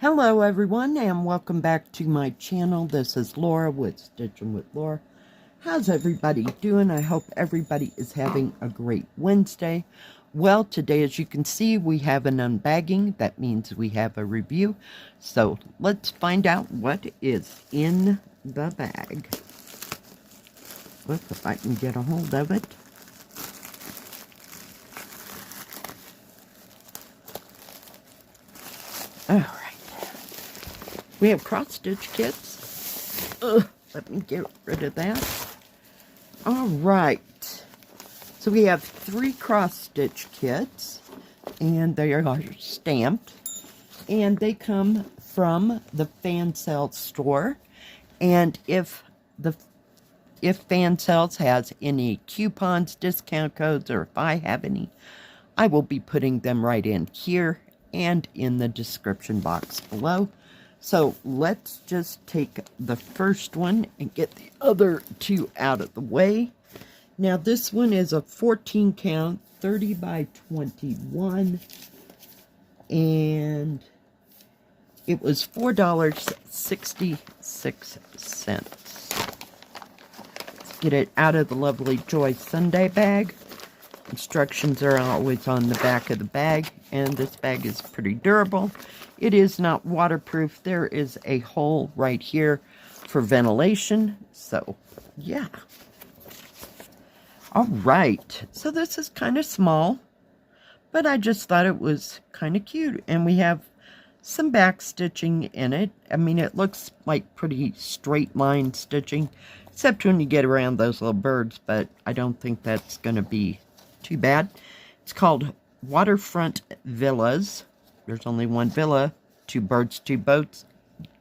Hello everyone and welcome back to my channel. This is Laura with Stitching with Laura. How's everybody doing? I hope everybody is having a great Wednesday. Well, today as you can see we have an unbagging. That means we have a review. So let's find out what is in the bag. Look if I can get a hold of it. Alright. We have cross-stitch kits. Let me get rid of that. Alright. So we have 3 cross-stitch kits. And they are stamped. And they come from the Fansells store. And if Fansells has any coupons, discount codes, or if I have any, I will be putting them right in here and in the description box below. So let's just take the first one and get the other 2 out of the way. Now this one is a 14 count, 30 by 21, and it was $4.66. Let's get it out of the lovely Joy Sunday bag. Instructions are always on the back of the bag, and this bag is pretty durable. It is not waterproof. There is a hole right here for ventilation. So, yeah. Alright, so this is kind of small, but I just thought it was kind of cute. And we have some back stitching in it. I mean, it looks like pretty straight line stitching, except when you get around those little birds, but I don't think that's going to be too bad. It's called Waterfront Villas. There's only one villa, 2 birds, 2 boats.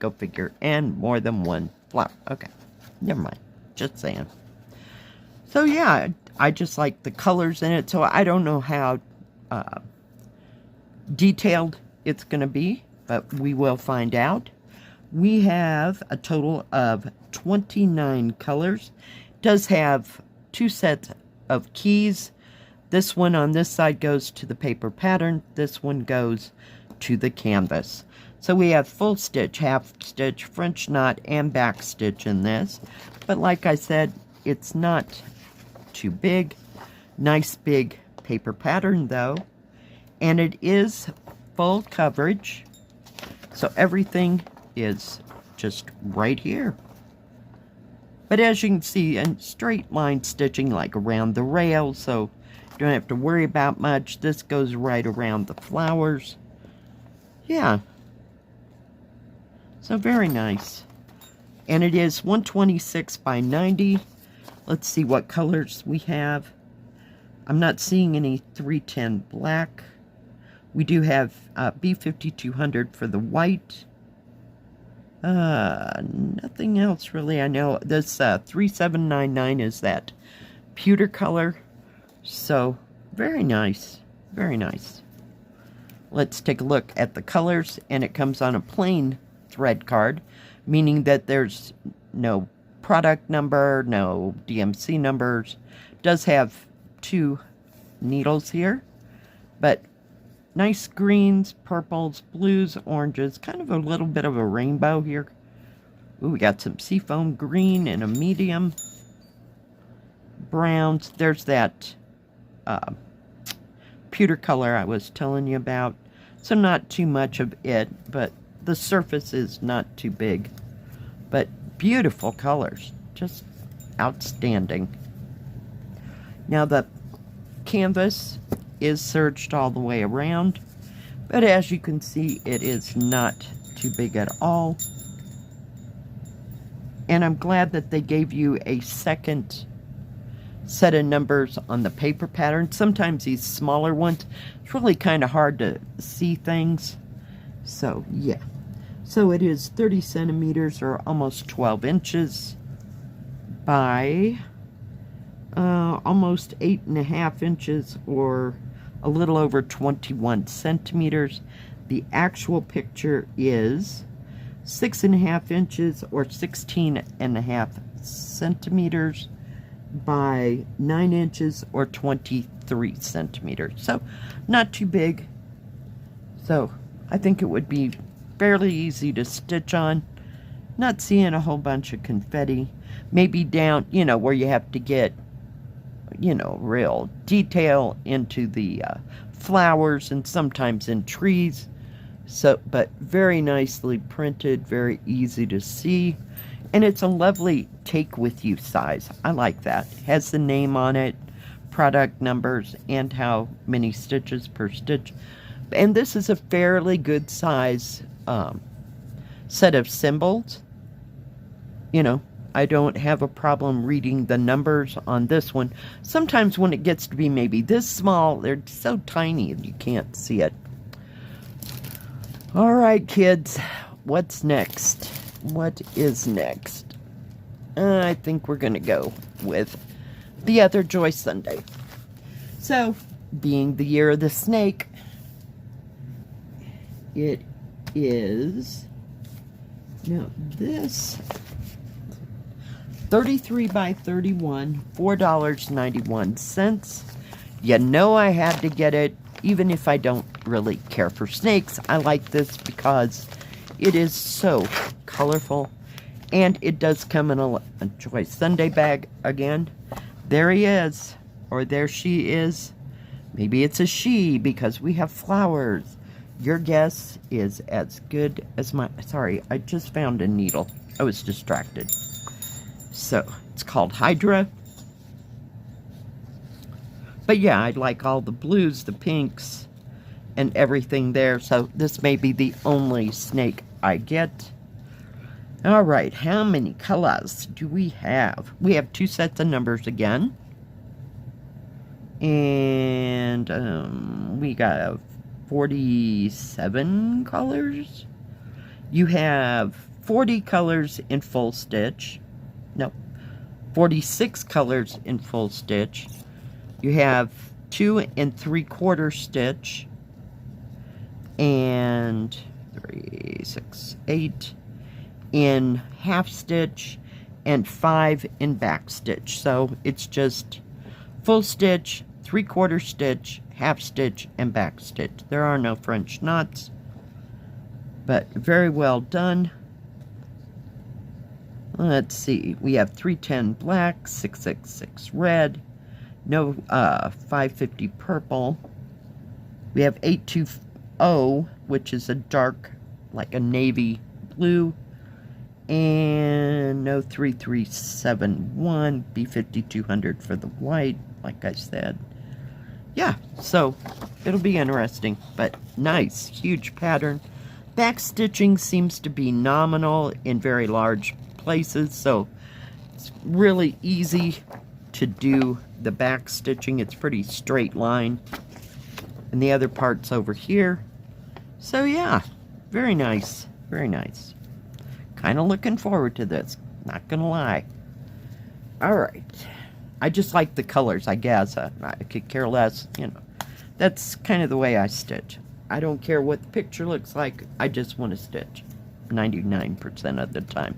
Go figure. And more than one flower. Okay, never mind. Just saying. So yeah, I just like the colors in it. So I don't know how detailed it's going to be, but we will find out. We have a total of 29 colors. It does have 2 sets of keys. This one on this side goes to the paper pattern. This one goes to the canvas. So we have full stitch, half stitch, French knot, and back stitch in this. But like I said, it's not too big. Nice big paper pattern though. And it is full coverage. So everything is just right here. But as you can see, and straight line stitching like around the rail, so you don't have to worry about much. This goes right around the flowers. Yeah. So very nice. And it is 126 by 90. Let's see what colors we have. I'm not seeing any 310 black. We do have B5200 for the white. Nothing else really. I know this 3799 is that pewter color. So, very nice. Very nice. Let's take a look at the colors, and it comes on a plain thread card, meaning that there's no product number, no DMC numbers. It does have 2 needles here, but nice greens, purples, blues, oranges, kind of a little bit of a rainbow here. Ooh, we got some seafoam green and a medium. Browns, there's that pewter color I was telling you about. So not too much of it, but the surface is not too big. But beautiful colors, just outstanding. Now the canvas is serged all the way around, but as you can see, it is not too big at all. And I'm glad that they gave you a second set of numbers on the paper pattern. Sometimes these smaller ones, it's really kind of hard to see things. So yeah, so it is 30 centimeters or almost 12 inches by almost 8.5 inches or a little over 21 centimeters. The actual picture is 6.5 inches or 16.5 centimeters by 9 inches or 23 centimeters. So not too big. So I think it would be fairly easy to stitch on. Not seeing a whole bunch of confetti. Maybe down, you know, where you have to get, you know, real detail into the flowers and sometimes in trees. So, but very nicely printed, very easy to see. And it's a lovely take with you size. I like that. Has the name on it, product numbers, and how many stitches per stitch. And this is a fairly good size set of symbols. You know, I don't have a problem reading the numbers on this one. Sometimes when it gets to be maybe this small, they're so tiny and you can't see it. All right, kids, what's next? What is next? I think we're going to go with the other Joy Sunday. So, being the year of the snake, it is, now this, 33 by 31, $4.91. You know I had to get it, even if I don't really care for snakes. I like this because it is so colorful, and it does come in a Joy Sunday bag again. There he is, or there she is. Maybe it's a she because we have flowers. Your guess is as good as mine. Sorry, I just found a needle. I was distracted. So, it's called Hydra. But yeah, I like all the blues, the pinks, and everything there. So, this may be the only snake I get. All right, how many colors do we have? We have 2 sets of numbers again. And we got 47 colors. You have 40 colors in full stitch. No, 46 colors in full stitch. You have 2 3/4 stitch. And 3, 6, 8 in half stitch. And 5 in back stitch. So it's just full stitch, 3/4 stitch, half stitch, and back stitch. There are no French knots, but very well done. Let's see, we have 310 black, 666 red, no 550 purple. We have 820, which is a dark, like a navy blue, and no 3371, B5200 for the white, like I said. Yeah, so it'll be interesting, but nice, huge pattern. Back stitching seems to be nominal in very large places, so it's really easy to do the back stitching. It's pretty straight line. And the other part's over here. So yeah, very nice, very nice. Kind of looking forward to this, not gonna lie. All right. I just like the colors, I guess. I could care less, you know. That's kind of the way I stitch. I don't care what the picture looks like. I just want to stitch 99% of the time.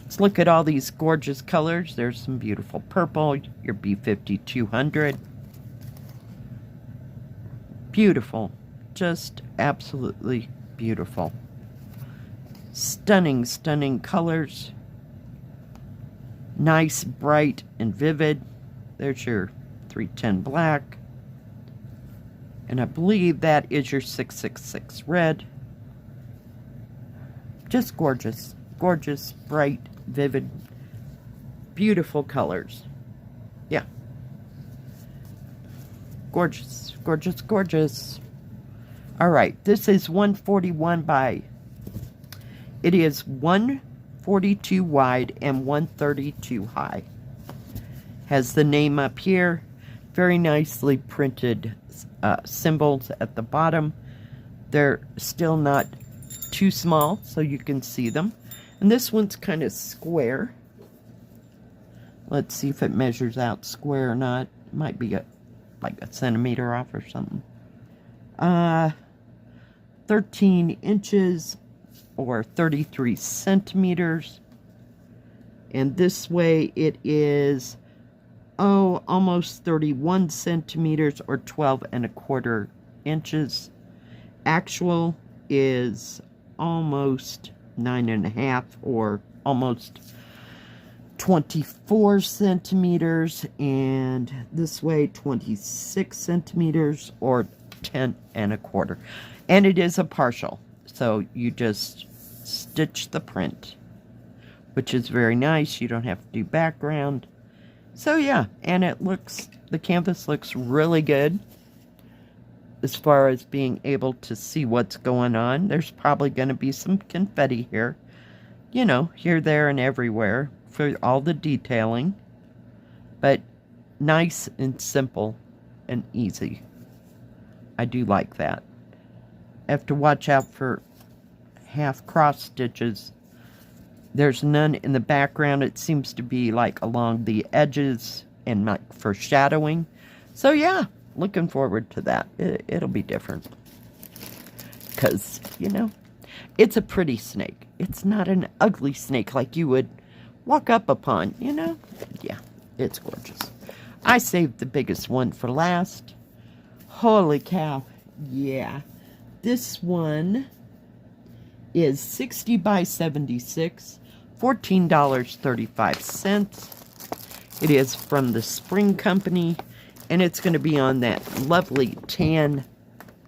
Let's look at all these gorgeous colors. There's some beautiful purple, your B5200. Beautiful. Just absolutely beautiful. Stunning, stunning colors. Nice, bright, and vivid. There's your 310 black. And I believe that is your 666 red. Just gorgeous. Gorgeous, bright, vivid, beautiful colors. Yeah. Gorgeous, gorgeous, gorgeous. Alright, this is 141 by... It is 142 wide and 132 high. Has the name up here. Very nicely printed symbols at the bottom. They're still not too small, so you can see them. And this one's kind of square. Let's see if it measures out square or not. It might be like a centimeter off or something. 13 inches or 33 centimeters. And this way it is, almost 31 centimeters or 12 1/4 inches. Actual is almost 9.5 or almost 24 centimeters, and this way 26 centimeters or 10.25. And it is a partial, so you just stitch the print, which is very nice. You don't have to do background. So yeah, and the canvas looks really good as far as being able to see what's going on. There's probably going to be some confetti here, you know, here, there, and everywhere for all the detailing, but nice and simple and easy. I do like that. I have to watch out for half cross stitches. There's none in the background. It seems to be like along the edges and like for shadowing. So yeah, looking forward to that. It'll be different. Because, you know, it's a pretty snake. It's not an ugly snake like you would walk up upon, you know? Yeah, it's gorgeous. I saved the biggest one for last. Holy cow. Yeah. This one is 60 by 76, $14.35. It is from the Spring Company, and it's going to be on that lovely tan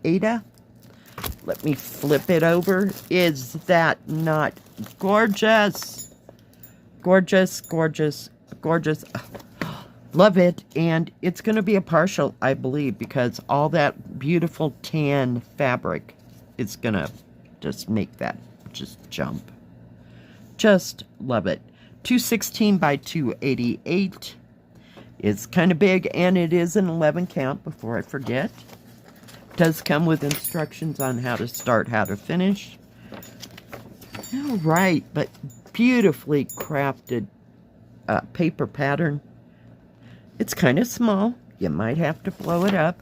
Ada. Let me flip it over. Is that not gorgeous? Gorgeous, gorgeous, gorgeous. Love it. And it's going to be a partial, I believe, because all that beautiful tan fabric is going to just make that just jump. Just love it. 216 by 288. It's kind of big, and it is an 11 count, before I forget. It does come with instructions on how to start, how to finish. All right, but beautifully crafted paper pattern. It's kind of small. You might have to blow it up,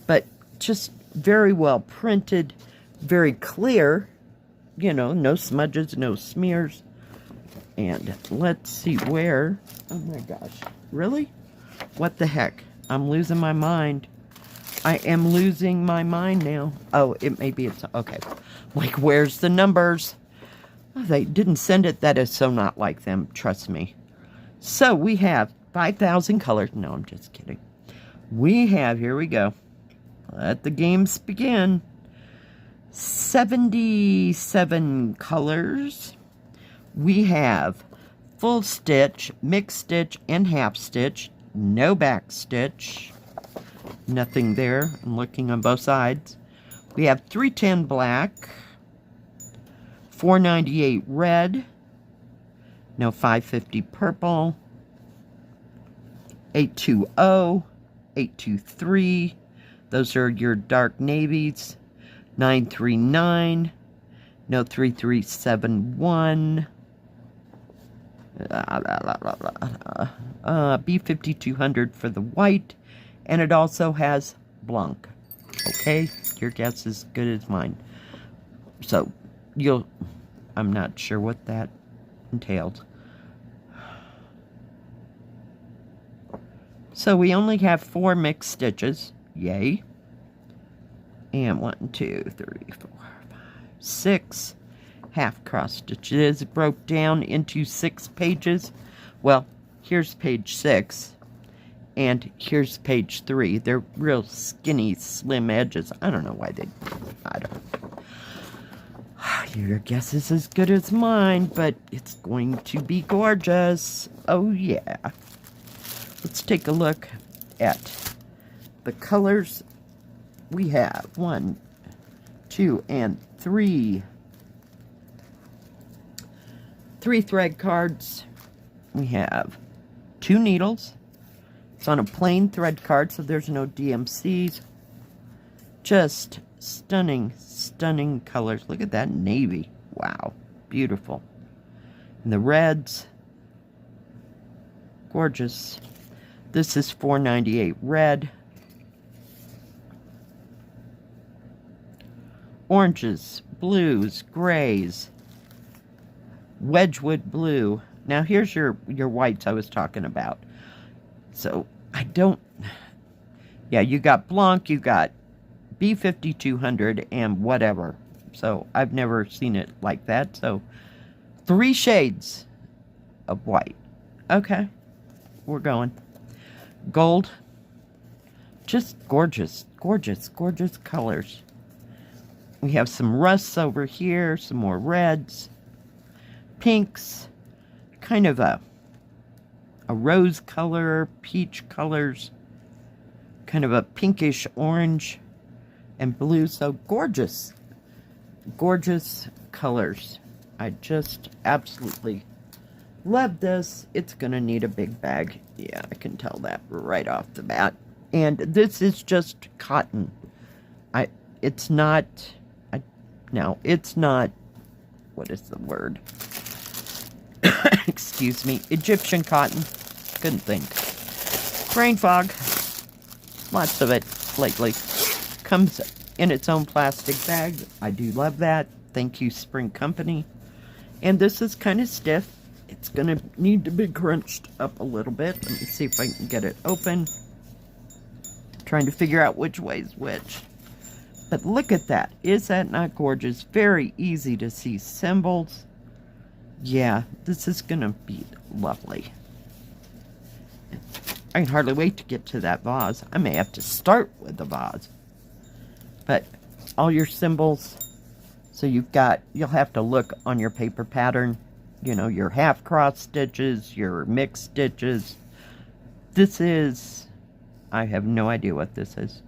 but just very well printed, very clear. You know, no smudges, no smears. And let's see where. Oh my gosh. Really? What the heck? I'm losing my mind. I am losing my mind now. Oh, it's okay. Like, where's the numbers? Oh, they didn't send it. That is so not like them. Trust me. So we have 5,000 colors. No, I'm just kidding. We have, here we go. Let the games begin. 77 colors. We have full stitch, mixed stitch, and half stitch. No back stitch. Nothing there. I'm looking on both sides. We have 310 black. 498 red. No, 550 purple. 820, 823. Those are your dark navies. 939. No, 3371. B5200 for the white. And it also has blanc. Okay? Your guess is as good as mine. So, I'm not sure what that entails. So we only have 4 mixed stitches. Yay. And 1, 2, 3, 4, 5, 6 half cross stitches. It broke down into 6 pages. Well, here's page 6. And here's page 3. They're real skinny, slim edges. I don't know why I don't know. Your guess is as good as mine, but it's going to be gorgeous. Oh, yeah. Let's take a look at the colors we have. 1, 2, and 3. 3 thread cards. We have 2 needles. It's on a plain thread card, so there's no DMCs. Just stunning, stunning colors. Look at that navy. Wow. Beautiful. And the reds. Gorgeous. This is 498 red. Oranges, blues, grays. Wedgwood blue. Now here's your whites I was talking about. So yeah, you got blanc, you got B5200 and whatever. So I've never seen it like that. So 3 shades of white. Okay, we're going. Gold. Just gorgeous, gorgeous, gorgeous colors. We have some rusts over here, some more reds, pinks, kind of a rose color, peach colors, kind of a pinkish orange and blue. So gorgeous, gorgeous colors. I just absolutely love this. It's gonna need a big bag. Yeah, I can tell that right off the bat. And this is just cotton. It's not, no, it's not, what is the word? Excuse me, Egyptian cotton. Couldn't think. Rain fog. Lots of it lately. Comes in its own plastic bag. I do love that. Thank you, Spring Company. And this is kind of stiff. It's going to need to be crunched up a little bit. Let me see if I can get it open. Trying to figure out which way's which. But look at that. Is that not gorgeous? Very easy to see symbols. Yeah, this is going to be lovely. I can hardly wait to get to that vase. I may have to start with the vase. But all your symbols. So you've got, you'll have to look on your paper pattern. You know, your half cross stitches, your mixed stitches. This is, I have no idea what this is.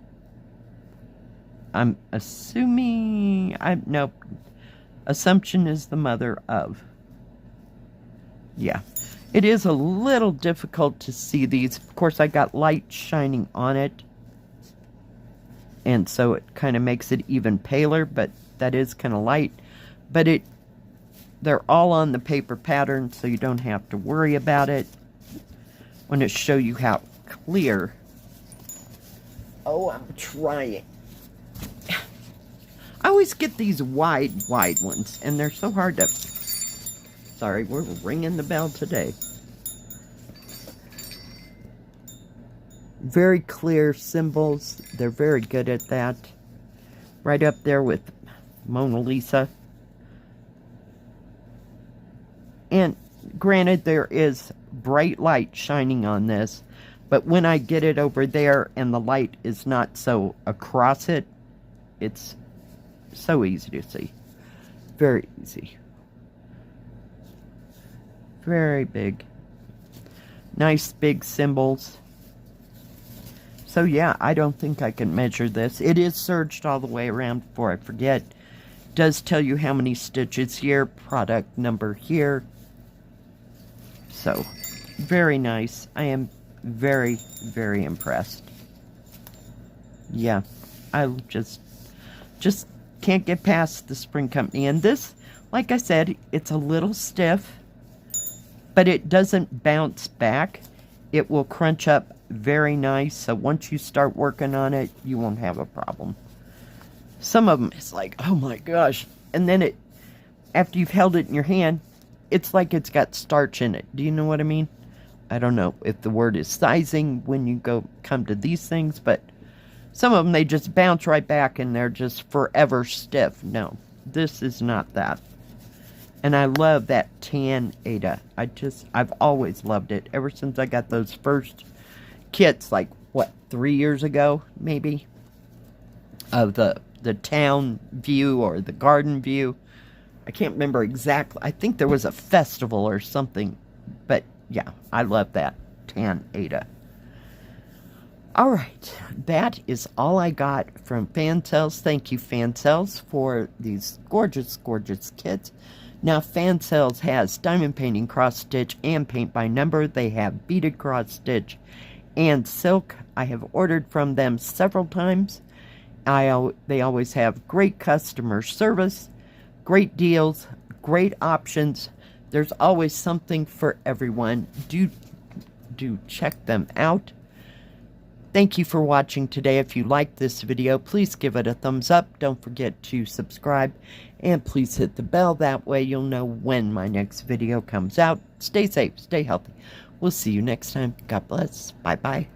I'm assuming, nope. Assumption is the mother of. Yeah. It is a little difficult to see these. Of course, I got light shining on it. And so it kind of makes it even paler, but that is kind of light. But they're all on the paper pattern, so you don't have to worry about it. I want to show you how clear. Oh, I'm trying. I always get these wide ones, and they're so hard to... Sorry, we're ringing the bell today. Very clear symbols. They're very good at that. Right up there with Mona Lisa. And granted, there is bright light shining on this, but when I get it over there and the light is not so across it, it's so easy to see. Very easy. Very big. Nice big symbols. So yeah, I don't think I can measure this. It is serged all the way around before I forget. It does tell you how many stitches here, product number here. So, very nice. I am very, very impressed. Yeah, I just can't get past the Spring Company. And this, like I said, it's a little stiff, but it doesn't bounce back. It will crunch up very nice. So once you start working on it, you won't have a problem. Some of them, it's like, oh my gosh. And then after you've held it in your hand, it's like it's got starch in it. Do you know what I mean? I don't know if the word is sizing when you come to these things, but some of them, they just bounce right back and they're just forever stiff. No, this is not that. And I love that tan Ada. I've always loved it. Ever since I got those first kits, like, what, 3 years ago, maybe? Of the town view or the garden view. I can't remember exactly. I think there was a festival or something. But, yeah, I love that tan Ada. Alright, that is all I got from Fansells. Thank you, Fansells, for these gorgeous, gorgeous kits. Now, Fansells has diamond painting, cross stitch, and paint by number. They have beaded cross stitch and silk. I have ordered from them several times. They always have great customer service, great deals, great options. There's always something for everyone. Do check them out. Thank you for watching today. If you liked this video, please give it a thumbs up. Don't forget to subscribe. And please hit the bell. That way you'll know when my next video comes out. Stay safe. Stay healthy. We'll see you next time. God bless. Bye-bye.